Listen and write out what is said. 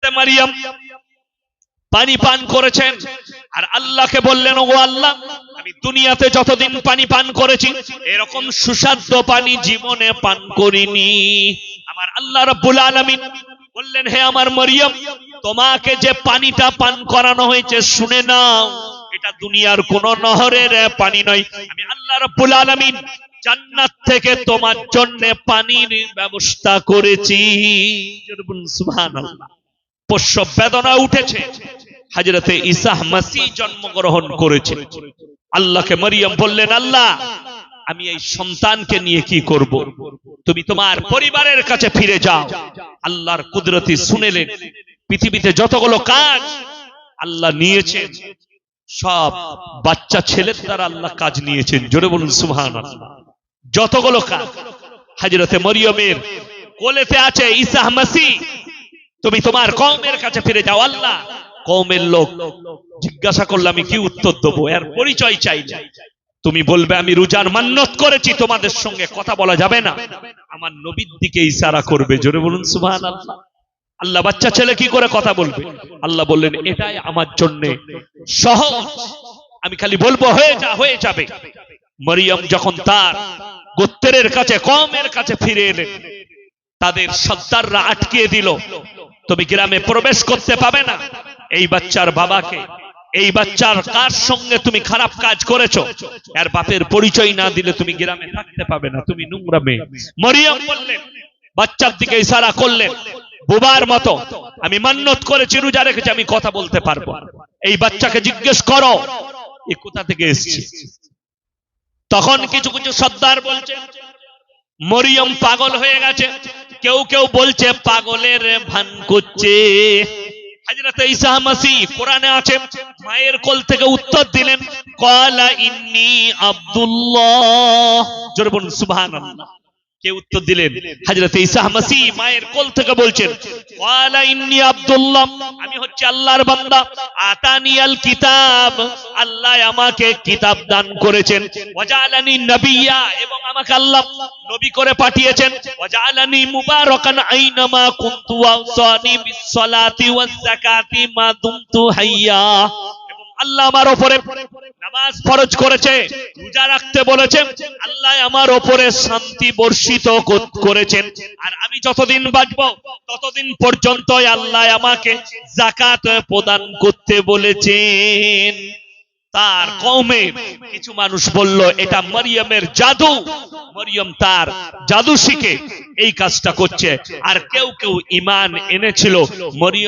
হযরতে মারিয়াম পানি পান করেছেন আর আল্লাহকে বললেন, ও আল্লাহ, আমি দুনিয়াতে যতদিন পানি পান করেছি এরকম সুস্বাদু পানি জীবনে পান করিনি। আমার আল্লাহ রাব্বুল আলামিন বললেন, হে আমার মারিয়াম, তোমাকে যে পানিটা পান করানো হয়েছে শুনে নাও, এটা দুনিয়ার কোন নহরের পানি নয়। আমি আল্লাহ রাব্বুল আলামিন জান্নাত থেকে তোমার জন্য পানির ব্যবস্থা করেছি। সুবহানাল্লাহ। প্রসব বেদনা উঠেছে, হযরতে ঈসা মসিহ জন্মগ্রহণ করেছে। আল্লাহকে মারিয়াম বললেন, আল্লাহ, আমি এই সন্তানকে নিয়ে কি করব? তুমি তোমার পরিবারের কাছে ফিরে যাও। আল্লাহর কুদরতি শুনেলেন। পৃথিবীতে যতগুলো কাজ আল্লাহ নিয়েছেন সব বাচ্চা ছেলের দ্বারা আল্লাহ কাজ নিয়েছেন। জোরে বলুন সুবহানাল্লাহ। যতগুলো কাজ হযরতে মারিয়ামের কোলেতে আছে ঈসা মসিহ। তুমি তোমার কওমের কাছে ফিরে যাও। আল্লাহ, কওমের লোক জিজ্ঞাসা করলে আমি কি উত্তর দেবো? এর পরিচয় চাই। তুমি বলবে আমি রোজার মান্নত করেছি, তোমাদের সঙ্গে কথা বলা যাবে না। আমার নবীর দিকে ইশারা করবে। জোরে বলুন সুবহানাল্লাহ। আল্লাহ বাচ্চা ছেলে কি করে কথা বলবে? আল্লাহ বললেন, এটাই আমার জন্য সহজ, আমি খালি বলবো হয়ে যা, হয়ে যাবে। মারিয়াম যখন তার গোত্রের কাছে, কওমের কাছে ফিরে এলেন, তাদের সর্দাররা আটকিয়ে দিল, তুমি গ্রামে প্রবেশ করতে পাবে না। এই বাচ্চার বাবাকে, এই বাচ্চার কার সঙ্গে তুমি খারাপ কাজ করেছো, এর বাপের পরিচয় না দিলে তুমি গ্রামে থাকতে পাবে না, তুমি নোংরা মেয়ে। মারিয়াম বললেন, বাচ্চার দিকে ইশারা করলেন বোবার মতো, আমি মান্নত করেছি, রোজা রেখেছি, আমি কথা বলতে পারবো। এই বাচ্চাকে জিজ্ঞেস করো এ কোথা থেকে এসেছে। তখন কিছু কিছু সর্দার বলছে মরিয়ম পাগল হয়ে গেছে, কেউ কেউ বলছে পাগলের ভান করছে। হযরত ঈসা মসিহ কোরআনে আছে, মায়ের কোল থেকে উত্তর দিলেন, ক্বালা ইন্নী আব্দুল্লাহ। জোরে বলুন সুবহানাল্লাহ। কে উত্তর দিলেন? হযরত ঈসা মসিহ মায়ের কোল থেকে বলছেন, ক্বালা ইন্নী আব্দুল্লাহ, আমি হচ্ছে আল্লাহর বান্দা। আতানিয়াল কিতাব, আল্লাহ আমাকে কিতাব দান করেছেন। ওয়াজআলানি নবিয়্যা, এবং আমাকে আল্লাহ নবী করে পাঠিয়েছেন। ওয়াজআলানি মুবারাকান আইনামা কুনতু ওয়াসানি বিসসালাতি ওয়াজ যাকাতি মা দুমতু হাইয়া। আল্লাহ আমার উপরে নামাজ ফরজ করেছে, রোজা রাখতে বলেছেন, আল্লাহ আমার উপরে শান্তি বর্ষিত করেছেন। আর আমি যতদিন বাঁচবো ততদিন পর্যন্ত আল্লাহ আমাকে যাকাত প্রদান করতে বলেছেন। তার কওমে কিছু মানুষ বলল এটা মারিয়ামের জাদু, মারিয়াম তার জাদু শিখে এই কাজটা করছে। আর কেউ কেউ ঈমান এনেছিল। মারিয়াম